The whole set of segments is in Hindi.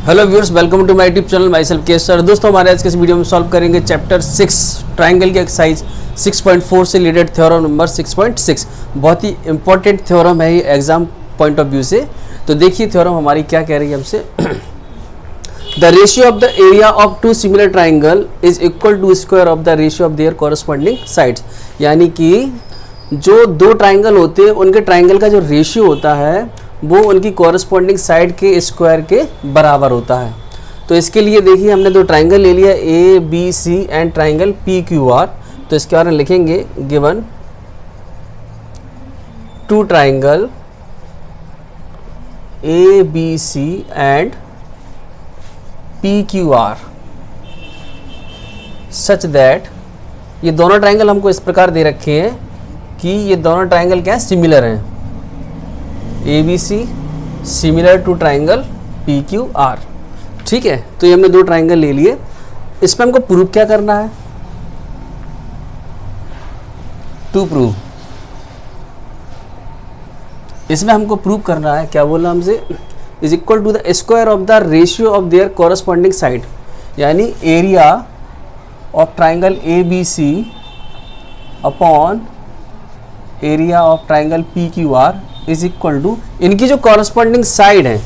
Hello viewers, welcome to my YouTube channel myself K sir. दोस्तों, हमारे आज के इस वीडियो में सॉल्व करेंगे चैप्टर 6 ट्राइंगल की एक्सरसाइज 6.4 से रिलेटेड थ्योरम नंबर 6.6। बहुत ही इंपॉर्टेंट थ्योरम है ये एग्जाम पॉइंट ऑफ व्यू से। तो देखिए थ्योरम हमारी क्या कह रही है हमसे। The ratio of the area of two similar triangle is equal to square of the ratio of their corresponding sides. यानी कि जो दो ट्राइंगल होते हैं उनके ट्राइंगल का जो रेशियो होता है वो उनकी कॉरस्पॉन्डिंग साइड के स्क्वायर के बराबर होता है। तो इसके लिए देखिए हमने दो ट्राइंगल ले लिया A B C and triangle P Q R. तो इसके बारे में लिखेंगे given two triangle A B C and P Q R such that, ये दोनों ट्राइंगल हमको इस प्रकार दे रखे हैं कि ये दोनों ट्राइंगल क्या है, सिमिलर हैं। A B C similar to triangle P Q R. ठीक है, तो ये हमने दो ट्राइंगल ले लिए। इसमें हमको प्रूव क्या करना है, टू प्रूव। इसमें हमको प्रूव करना है, क्या बोला हमसे, is equal to the square of the ratio of their corresponding side. यानी area of triangle A B C upon area of triangle P Q R is equal to इनकी जो कॉरस्पॉन्डिंग साइड है,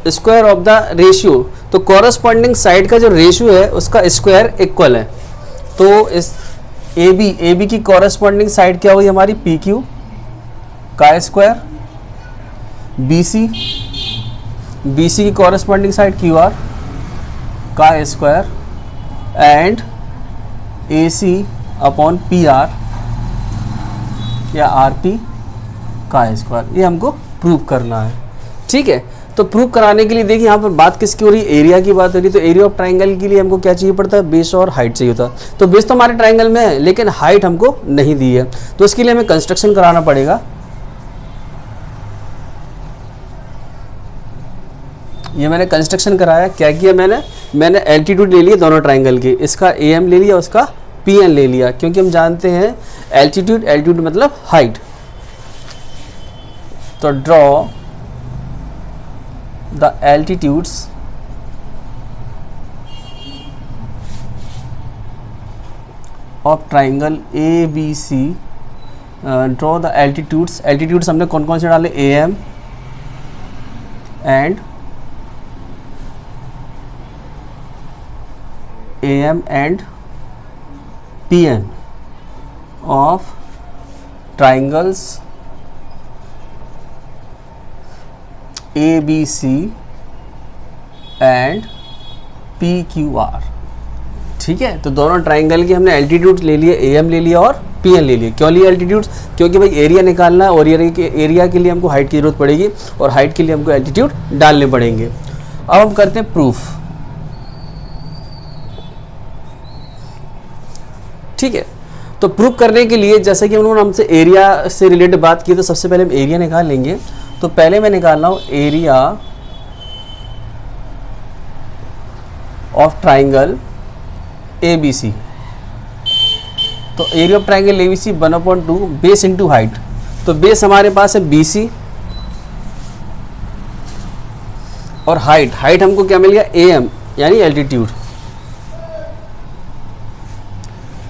स्क्वायर ऑफ द रेशियो। तो कॉरस्पॉन्डिंग साइड का जो रेशियो है उसका स्क्वायर इक्वल है। तो इस ए बी की कॉरस्पॉन्डिंग साइड क्या हुई हमारी, पी क्यू का स्क्वायर, बी सी की कॉरस्पॉन्डिंग साइड क्यू आर का square, and A C upon P R या आर पी का स्क्वायर। ये हमको प्रूव करना है। ठीक है, तो प्रूव कराने के लिए देखिए यहाँ पर बात किसकी हो रही है, एरिया की बात हो रही है। तो एरिया ऑफ ट्राइंगल के लिए हमको क्या चाहिए पड़ता है, बेस और हाइट चाहिए होता है। तो बेस तो हमारे ट्राइंगल में है लेकिन हाइट हमको नहीं दी है, तो इसके लिए हमें कंस्ट्रक्शन कराना पड़ेगा। ये मैंने कंस्ट्रक्शन कराया, क्या किया मैंने एल्टीट्यूड ले लिया दोनों ट्राइंगल के। इसका ए एम ले लिया, उसका पी एन ले लिया, क्योंकि हम जानते हैं एल्टीट्यूड मतलब हाइट। तो draw the altitudes of triangle A B C. Draw the altitudes हमने कौन कौन से डाले, A M and P N of triangles A B C and P Q R. ठीक है, तो दोनों ट्राइंगल के हमने एल्टीट्यूड ले लिए, ए एम ले लिया और पी एन ले लिया। क्यों लिए एल्टीट्यूड्स, क्योंकि भाई एरिया निकालना है और एरिया के लिए हमको हाइट की जरूरत पड़ेगी और हाइट के लिए हमको एल्टीट्यूड डालने पड़ेंगे। अब हम करते हैं प्रूफ। ठीक है, तो प्रूफ करने के लिए जैसे कि उन्होंने हमसे एरिया से रिलेटेड बात की, तो सबसे पहले हम एरिया निकाल लेंगे। तो पहले मैं निकाल रहा हूं area of triangle A B C. तो area of triangle A B C 1/2 base into height. तो बेस हमारे पास है बी सी और हाइट हमको क्या मिल गया, ए एम यानी एल्टीट्यूड।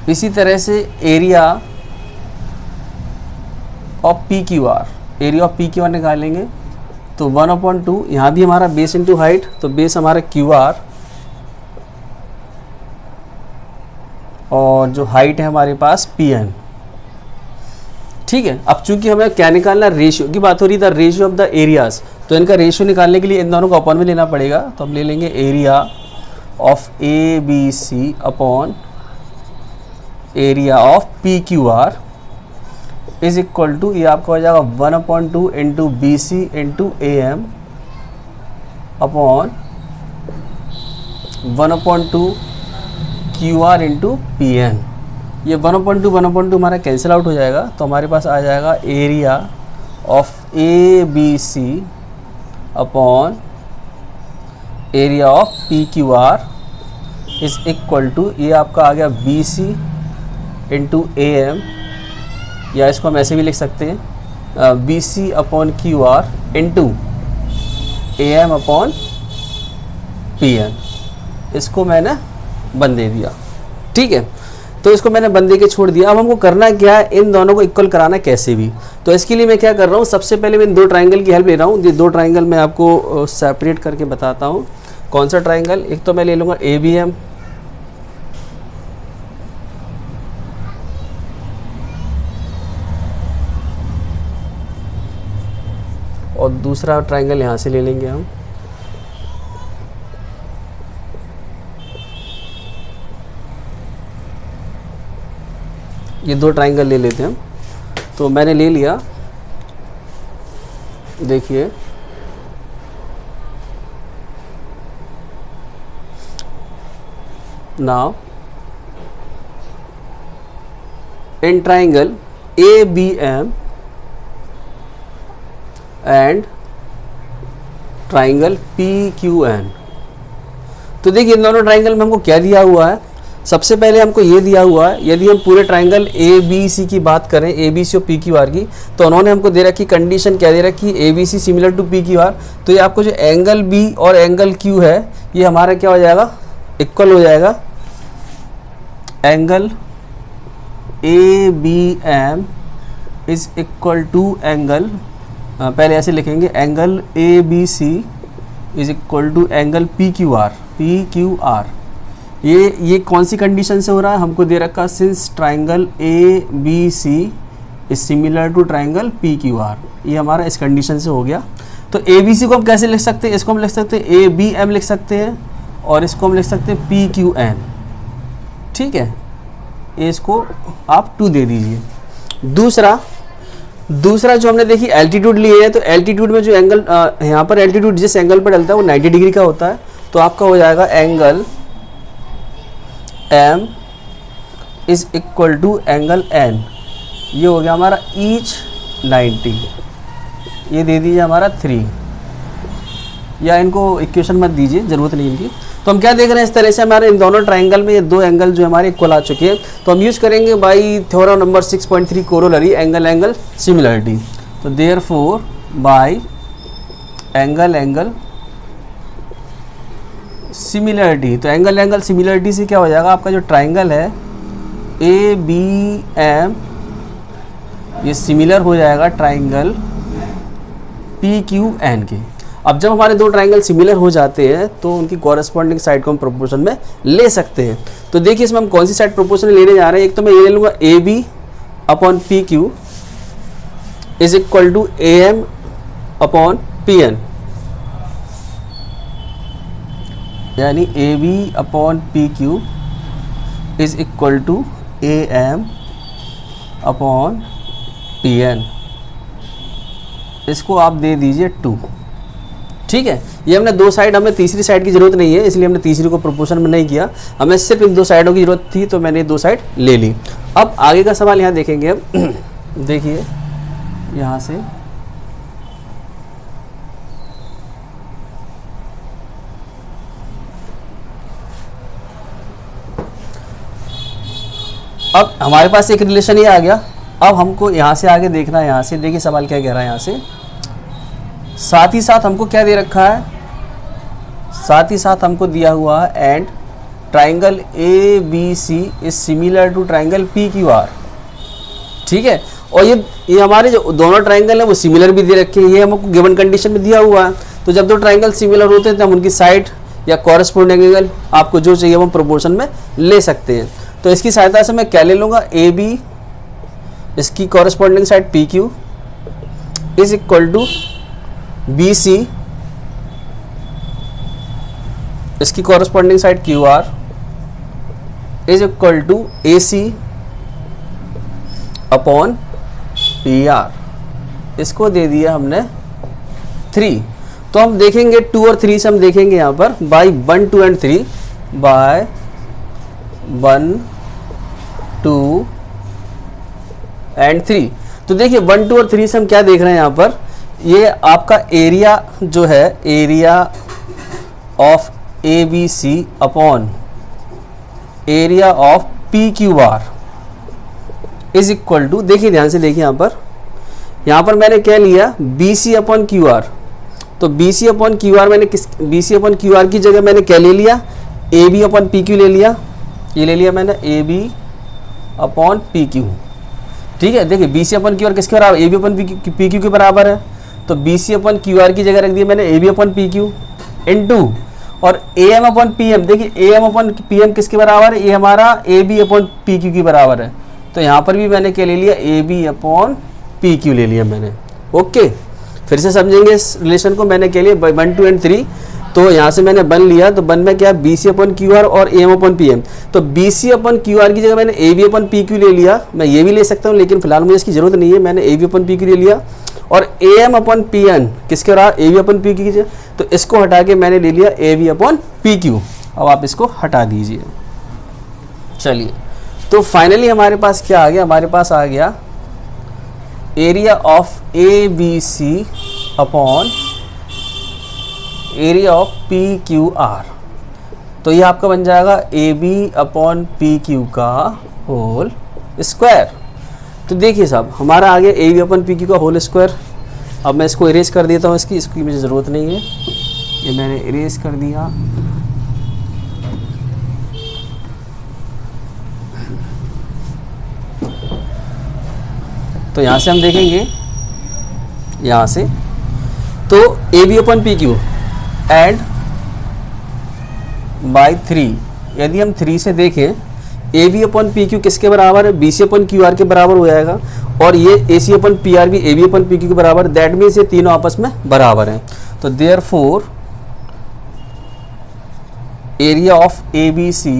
इसी तरह से area of P Q are, area of P Q are निकालेंगे। तो 1/2, यहाँ भी हमारा बेस इंटू हाइट, तो बेस हमारा क्यू आर और जो हाइट है हमारे पास पी एन। ठीक है, अब चूंकि हमें क्या निकालना, रेशियो की बात हो रही है, the ratio of the areas. तो इनका रेशियो निकालने के लिए इन दोनों को अपॉन में लेना पड़ेगा। तो हम ले लेंगे area of A B C upon area of P Q R is equal to, ये आपका हो जाएगा 1/2 into B C into A M upon 1/2 Q R into P N. ये 1/2 हमारा कैंसिल आउट हो जाएगा। तो हमारे पास आ जाएगा area of A B C upon area of P Q R is equal to, ये आपका आ गया B C into A M, या इसको हम ऐसे भी लिख सकते हैं B C upon Q R into A M upon PN, इसको मैंने 1 दे दिया। ठीक है, तो इसको मैंने 1 दे के छोड़ दिया। अब हमको करना क्या है, इन दोनों को इक्वल कराना कैसे भी। तो इसके लिए मैं क्या कर रहा हूँ, सबसे पहले मैं इन 2 ट्राइंगल की हेल्प ले रहा हूँ। ये 2 ट्राइंगल मैं आपको सेपरेट करके बताता हूँ। कौन सा ट्राइंगल, एक तो मैं ले लूँगा ABM, और दूसरा ट्राइंगल यहाँ से ले लेंगे हम। ये 2 ट्राइंगल ले लेते हैं हम। तो मैंने ले लिया, देखिए now in triangle ABM and triangle PQN। तो देखिए इन दोनों ट्राइंगल में हमको क्या दिया हुआ है, सबसे पहले हमको ये दिया हुआ है, यदि हम पूरे ट्राइंगल ABC की बात करें, ABC और PQR की, तो उन्होंने हमको दे रखी कंडीशन क्या दे रखी, ABC सिमिलर टू PQR। तो ये आपको जो एंगल B और एंगल Q है, ये हमारा क्या हो जाएगा, इक्वल हो जाएगा। Angle ABM is equal to angle, पहले ऐसे लिखेंगे, angle ABC is equal to angle PQR। ये कौन सी कंडीशन से हो रहा है, हमको दे रखा since triangle ABC is similar to triangle PQR, ये हमारा इस कंडीशन से हो गया। तो ABC को हम कैसे लिख सकते हैं, इसको हम लिख सकते हैं ABM लिख सकते हैं, और इसको हम लिख सकते हैं PQN। ठीक है, इसको आप 2 दे दीजिए। दूसरा जो हमने देखी एल्टीट्यूड लिए है, तो एल्टीट्यूड में जो एंगल यहाँ पर एल्टीट्यूड जिस एंगल पर डलता है वो 90 डिग्री का होता है। तो आपका हो जाएगा angle M is equal to angle N, ये हो गया हमारा ईच 90, ये दे दीजिए हमारा 3, या इनको इक्वेशन मत दीजिए, ज़रूरत नहीं इनकी। तो हम क्या देख रहे हैं, इस तरह से हमारे इन दोनों ट्राइंगल में ये 2 एंगल जो हमारे इक्वल आ चुके हैं। तो हम यूज़ करेंगे by theorem number 6.3 corollary angle similarity. तो देयरफॉर बाई एंगल सिमिलरिटी, तो एंगल सिमिलरिटी से क्या हो जाएगा, आपका जो ट्राइंगल है ABM ये सिमिलर हो जाएगा ट्राइंगल PQN के। अब जब हमारे 2 ट्राइंगल सिमिलर हो जाते हैं तो उनकी कॉरेस्पॉन्डिंग साइड को हम प्रोपोर्शन में ले सकते हैं। तो देखिए इसमें हम कौन सी साइड प्रोपोर्शन लेने जा रहे हैं, एक तो मैं ये ले लूँगा AB upon PQ is equal to AM upon PN, यानी AB upon PQ is equal to AM upon PN, इसको आप दे दीजिए 2। ठीक है, ये हमने 2 साइड, हमें तीसरी साइड की ज़रूरत नहीं है, इसलिए हमने तीसरी को प्रोपोर्शन में नहीं किया, हमें सिर्फ इन 2 साइडों की ज़रूरत थी, तो मैंने 2 साइड ले ली। अब आगे का सवाल यहाँ देखेंगे हम। देखिए यहाँ से अब हमारे पास एक रिलेशन ये आ गया। अब हमको यहाँ से आगे देखना है, यहाँ से देखिए सवाल क्या कह रहा है यहाँ से। साथ ही साथ हमको क्या दे रखा है, साथ ही साथ हमको दिया हुआ है and triangle ABC is similar to triangle PQR। ठीक है, और ये हमारे जो दोनों ट्राइंगल है वो सिमिलर भी दे रखे हैं, ये हमको गिवन कंडीशन में दिया हुआ है। तो जब 2 ट्राइंगल सिमिलर होते हैं तो हम उनकी साइड या कॉरेस्पॉन्डिंग एंगल आपको जो चाहिए वो हम प्रोपोर्शन में ले सकते हैं। तो इसकी सहायता से मैं क्या ले लूँगा, AB इसकी corresponding side PQ is equal to BC इसकी corresponding side QR is equal to AC upon PR, इसको दे दिया हमने 3। तो हम देखेंगे 2 और 3 से हम देखेंगे यहाँ पर बाई 1 2 एंड 3 बाय 1 2 एंड 3। तो देखिए 1 2 और 3 से हम क्या देख रहे हैं यहाँ पर, ये आपका एरिया जो है, area of ABC upon area of PQR is equal to, देखिए ध्यान से देखिए यहाँ पर मैंने क्या लिया BC अपॉन QR, तो B C upon Q R मैंने किस B C upon Q R की जगह मैंने क्या ले लिया, A B upon P Q ले लिया, ये ले लिया मैंने A B upon P Q. ठीक है, देखिए B C upon Q R किसके बराबर, A B upon P Q के बराबर है, तो B C upon Q R की जगह रख दिया मैंने A B upon P Q into, और A M upon P M, देखिए A M upon P M किसके बराबर है, ये हमारा A B upon P Q के बराबर है, तो यहाँ पर भी मैंने क्या ले लिया, A B upon P Q ले लिया मैंने। ओके, फिर से समझेंगे इस रिलेशन को, मैंने क्या लिया 1 2 and 3, तो यहाँ से मैंने 1 लिया, तो 1 में क्या है, B C upon Q R और A M upon P M, तो B C upon Q R की जगह मैंने A B upon P Q ले लिया, मैं ये भी ले सकता हूँ लेकिन फिलहाल मुझे इसकी जरूरत नहीं है, मैंने A B upon P Q ले लिया, और A M upon P N किसके रहा, A B upon P Q की जगह, तो इसको हटा के मैंने ले लिया A B upon P Q. अब आप इसको हटा दीजिए। चलिए, तो फाइनली हमारे पास क्या आ गया, हमारे पास आ गया area of A B C upon area of P Q R, तो ये आपका बन जाएगा A B upon P Q का होल स्क्वायर। तो देखिए साहब, हमारा आ गया A B upon P Q का होल स्क्वायर। अब मैं इसको इरेज कर देता हूँ, इसकी मुझे ज़रूरत नहीं है, ये मैंने इरेज कर दिया। तो यहाँ से हम देखेंगे, यहाँ से तो A B upon P Q and by 3, यदि हम 3 से देखें, A B upon P Q किसके bराबर है, B C upon Q R के बराबर हो जाएगा, और ये A C upon P R भी A B upon P Q के बराबर, दैट मीन्स ये तीनों आपस में बराबर हैं। तो therefore area of A B C,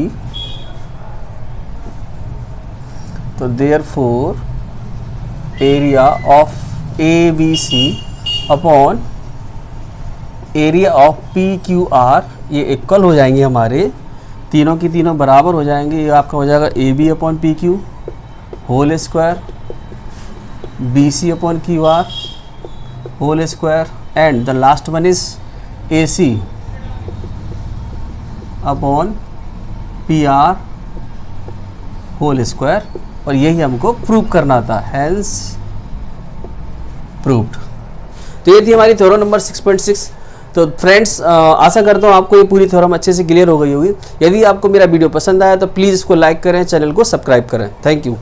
तो therefore area of A B C upon area of P Q R, ये इक्वल हो जाएंगे हमारे, तीनों की तीनों बराबर हो जाएंगे। ये आपका हो जाएगा A B upon P Q whole square, B C upon Q R whole square, and the last one is A C upon P R whole square, और यही हमको प्रूव करना था, हेंस प्रूव्ड। तो ये थी हमारी थ्योरम नंबर 6.6। तो फ्रेंड्स, आशा करता हूँ आपको ये पूरी थ्योरम अच्छे से क्लियर हो गई होगी। यदि आपको मेरा वीडियो पसंद आया तो प्लीज़ इसको लाइक करें, चैनल को सब्सक्राइब करें। Thank you.